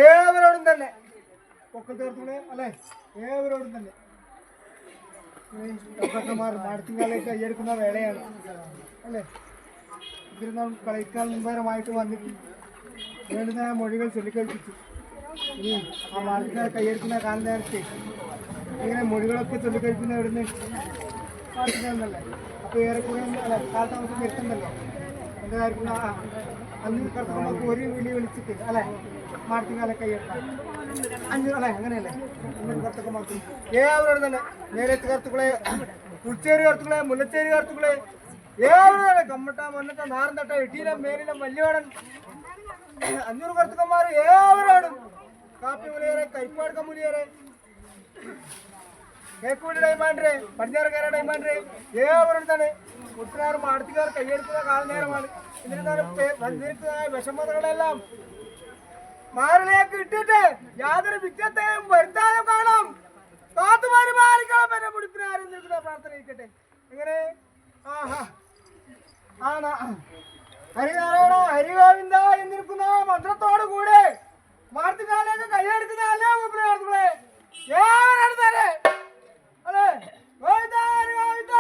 ഏവരോടും തന്നെ പൊക്കൾ തീർത്തുകളെ അല്ലെ, ഏവരോടും തന്നെ ഡോക്ടർമാർ മാടത്തിങ്കാലേക്ക് കൈയെടുക്കുന്ന വേളയാണ് അല്ലേ. ഇതിൽ നാം കളിക്കാൻ മുമ്പേരമായിട്ട് വന്നിട്ട് വേണ്ടുന്ന മൊഴികൾ ചൊല്ലിക്കഴിപ്പിച്ചു. ഇനി ആ മാടത്തിങ്കാൽ കൈയെടുക്കുന്ന കാലം നേരത്തെ ഇങ്ങനെ മൊഴികളൊക്കെ ചൊല്ലിക്കഴിക്കുന്ന ഇവിടുന്ന് മാടത്തിങ്കാലെന്നല്ലേ. അപ്പോൾ ഏറെക്കുറെ കാലതാമസം വരുത്തുന്നല്ലോ. എൻ്റെ കാര്യത്തിൽ അന്ന് കർത്തവർക്ക് ഒരു വിളിച്ചിട്ട് അല്ലേ മാടത്തിങ്കാലെ കൈയെടുക്കാം അല്ലേ, അങ്ങനെയല്ലേ. കർത്തക്കമാർക്ക് ഏവരോട് തന്നെ നേരത്തെ കർത്തുക്കളെ, ഉച്ചേരി കർത്തുക്കളെ, മുല്ലച്ചേരി കർത്തുക്കളെ, ഏവരോട് തന്നെ കമ്മട്ട മണ്ണട്ട നാർന്തട്ട ഇട്ടീലം മേലിലം വല്യവടൻ 500 കർത്തുക്കന്മാർ ഏവരോടും കാപ്പി മുലിയേറെ, കരിപ്പാട് കമ്മുലിയേറെ, കേക്കുവിളി ഡൈമാൻഡ്രെ, പടിഞ്ഞാറക്കര ഡൈമാൻഡ്രെ, ഏവരോട് തന്നെ കുട്ടനാർ മാടത്തിക്കാർ കൈയെടുക്കുന്ന കാലനേരമാണ്. ഇതിനാണ് വന്നിരിക്കുന്നതായ വിഷമതകളെല്ലാം മാറിലേക്ക് ഇട്ടിട്ട് യാതൊരു വിദ്യത്തെയും വരുത്താതെ കാണാം. കാത്തുമാരി മാറിക്കണം എന്നെ മുടിപ്പിന് ആരും നിൽക്കുന്ന പ്രാർത്ഥന ഇരിക്കട്ടെ. എങ്ങനെ ഹരിനാരായണ ഹരിഗോവിന്ദ എന്നിരിക്കുന്ന മന്ത്രത്തോടു കൂടെ മാടത്തിങ്കാലേക്ക് കൈയെടുക്കുന്ന അല്ലേ പ്രാർത്ഥനകളെ ഏവരെടുത്താലേ അല്ലേ. ഗോവിന്ദ ഹരിഗോവിന്ദ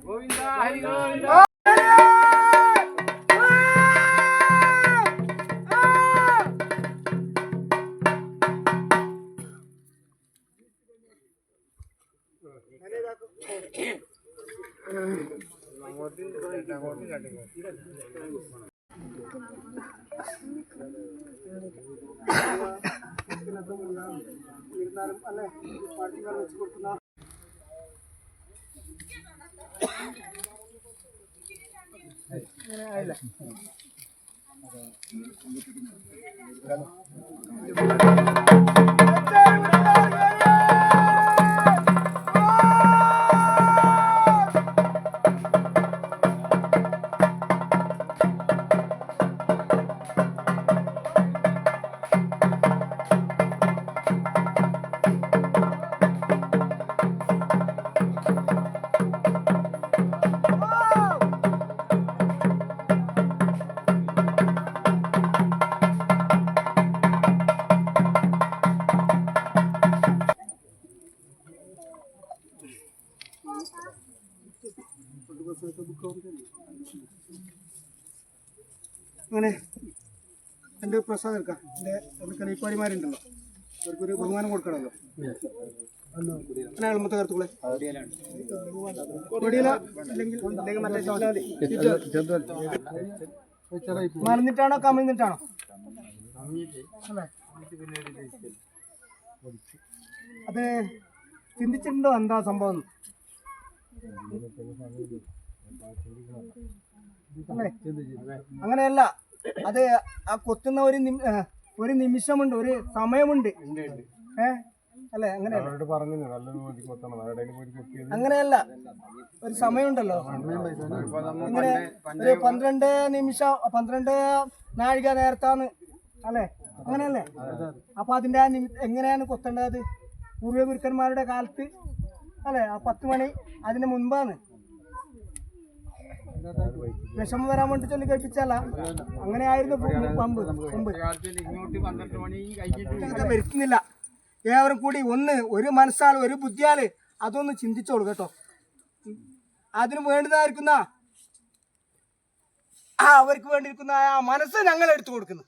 ഗോവിന്ദ ഹരി ഗോവിന്ദ ഇരുന്നാലും അല്ലേ പാർട്ടിക്കാർ വെച്ച് കൊടുക്കുന്ന ആയില്ല. അങ്ങനെ എൻ്റെ പ്രസാദം എടുക്കാം. എൻ്റെ കളിപ്പാടിമാരുണ്ടല്ലോ, അവർക്കൊരു ബഹുമാനം കൊടുക്കണമല്ലോ. അങ്ങനെ എളുപ്പത്തെ കറുത്തുകളെ മറന്നിട്ടാണോ കമിഴ്ന്നിട്ടാണോ അല്ലേ? അത് ചിന്തിച്ചിട്ടുണ്ടോ എന്താ സംഭവം അല്ലേ? അങ്ങനെയല്ല, അത് ആ കൊത്തുന്ന ഒരു നിമിഷമുണ്ട്, ഒരു സമയമുണ്ട്. അല്ലെ? അങ്ങനെയല്ല, ഒരു സമയമുണ്ടല്ലോ. ഇങ്ങനെ ഒരു 12 നാഴിക നേരത്താണ് അല്ലെ? അങ്ങനെയല്ലേ? അപ്പൊ അതിന്റെ എങ്ങനെയാണ് കൊത്തേണ്ടത്? പൂർവ്വഗുരുക്കന്മാരുടെ കാലത്ത് അല്ലെ? ആ 10 മണി അതിന് മുൻപാണ്. വിഷമം വരാൻ വേണ്ടി ചൊല്ലി കഴിപ്പിച്ചല്ല, അങ്ങനെയായിരുന്നു മുമ്പ്. വരുത്തുന്നില്ല. ഏവരും കൂടി ഒരു മനസ്സാൽ ഒരു ബുദ്ധിയാല് അതൊന്ന് ചിന്തിച്ചോളൂ കേട്ടോ. അതിന് വേണ്ടതായിരിക്കുന്ന അവർക്ക് വേണ്ടിയിരിക്കുന്ന ആ മനസ്സ് ഞങ്ങൾ എടുത്തു കൊടുക്കുന്നു.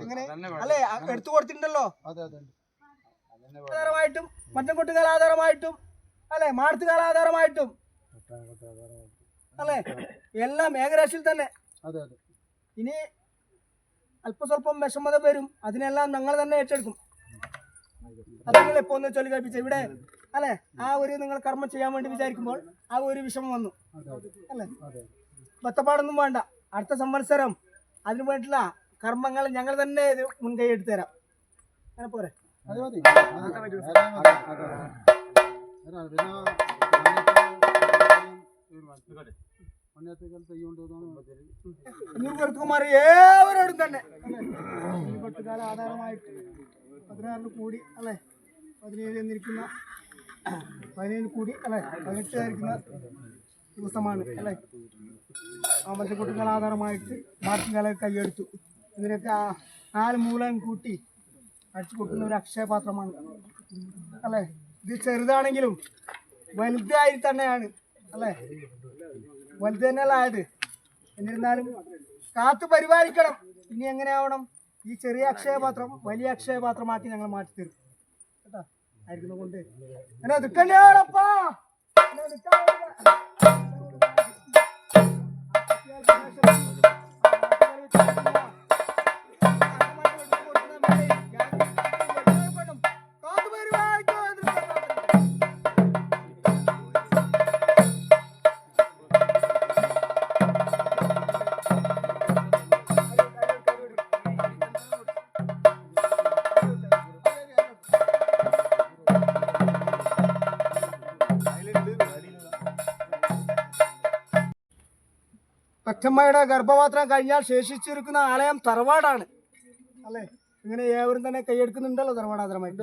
ഇങ്ങനെ അല്ലെ? എടുത്തു കൊടുത്തിട്ടുണ്ടല്ലോ. ആധാരമായിട്ടും മറ്റംകൊട്ടുകാല ആധാരമായിട്ടും അല്ലെ? മാടത്തുകാല ആധാരമായിട്ടും അല്ലെ? എല്ലാം ഏകരാശിയിൽ തന്നെ. ഇനി അല്പസ്വല്പം വിഷമത വരും, അതിനെല്ലാം ഞങ്ങൾ തന്നെ ഏറ്റെടുക്കും. അത് നിങ്ങൾ എപ്പോ ഒന്ന് ചൊല്ലി കഴിപ്പിച്ച ഇവിടെ അല്ലെ? ആ ഒരു നിങ്ങൾ കർമ്മം ചെയ്യാൻ വേണ്ടി വിചാരിക്കുമ്പോൾ ആ ഒരു വിഷമം വന്നു അല്ലെ? ബത്തപ്പാടൊന്നും വേണ്ട. അടുത്ത സംവത്സരം അതിനു വേണ്ടിയുള്ള കർമ്മങ്ങൾ ഞങ്ങൾ തന്നെ മുൻകൈ എടുത്തു തരാം. അങ്ങനെ പോരെ? കുമാർ ഏവരോടും തന്നെ കൊട്ടുകാല ആധാരമായിട്ട് 16 കൂടി അല്ലെ? 17 എന്നിരിക്കുന്ന 17 കൂടി അല്ലെ? 18 ആയിരിക്കുന്ന ദിവസമാണ് അല്ലെ? ആ മത്സ്യക്കൊട്ടുകാല ആധാരമായിട്ട് മാർച്ചുകാല കൈയെടുത്തു. ഇതിനൊക്കെ 4 മൂലം കൂട്ടി അടിച്ചു കൊടുക്കുന്ന ഒരു അക്ഷയപാത്രമാണ് അല്ലെ? ഇത് ചെറുതാണെങ്കിലും വലുതായി തന്നെയാണ് അല്ലെ? വലുത് തന്നെയല്ല ആയത്. എന്നിരുന്നാലും കാത്തു പരിപാലിക്കണം. ഇനി എങ്ങനെയാവണം? ഈ ചെറിയ അക്ഷയപാത്രം വലിയ അക്ഷയപാത്രമാക്കി ഞങ്ങൾ മാറ്റിത്തരും കേട്ടോ. ആയിരിക്കുന്ന കൊണ്ട് എന്നെ നിൽക്കണ്ടേപ്പാ. അച്ഛമ്മയുടെ ഗർഭപാത്രം കഴിഞ്ഞാൽ ശേഷിച്ചിരിക്കുന്ന ആലയം തറവാടാണ് അല്ലെ? ഇങ്ങനെ ഏവരും തന്നെ കൈയെടുക്കുന്നുണ്ടല്ലോ തറവാടാതരമായിട്ട്.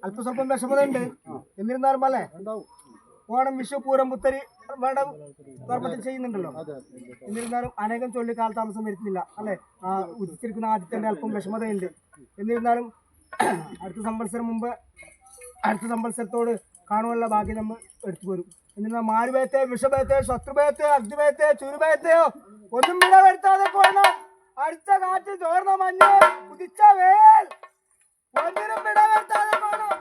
അല്പസ്വല്പം വിഷമത ഉണ്ട്, എന്നിരുന്നാലും അല്ലേ? ഓണം, വിഷു, പൂരം, പുത്തരി വേണ്ട ഗർഭത്തിൽ ചെയ്യുന്നുണ്ടല്ലോ. എന്നിരുന്നാലും അനേകം ചൊല്ലി കാലതാമസം വരുന്നില്ല അല്ലെ? ആ ഉദിച്ചിരിക്കുന്ന ആദ്യത്തെ അല്പം വിഷമതയുണ്ട്. എന്നിരുന്നാലും അടുത്ത സംവത്സരത്തോട് കാണുവാനുള്ള ഭാഗ്യം നമ്മൾ എടുത്തു പോരും. എന്നിരുന്നാൽ മാരുഭയത്തെ, വിഷഭയത്തെ, ശത്രുഭയത്തെ, അഗ്നിഭയത്തെ, ചുരുഭയത്തെയോ ഒന്നും വിട വരുത്താതെ പോകണം. അടുത്ത കാറ്റ് ചോർന്ന മഞ്ഞ് ഉദിച്ച വേൽ ഒന്നിനും വിട വരുത്താതെ പോകണം.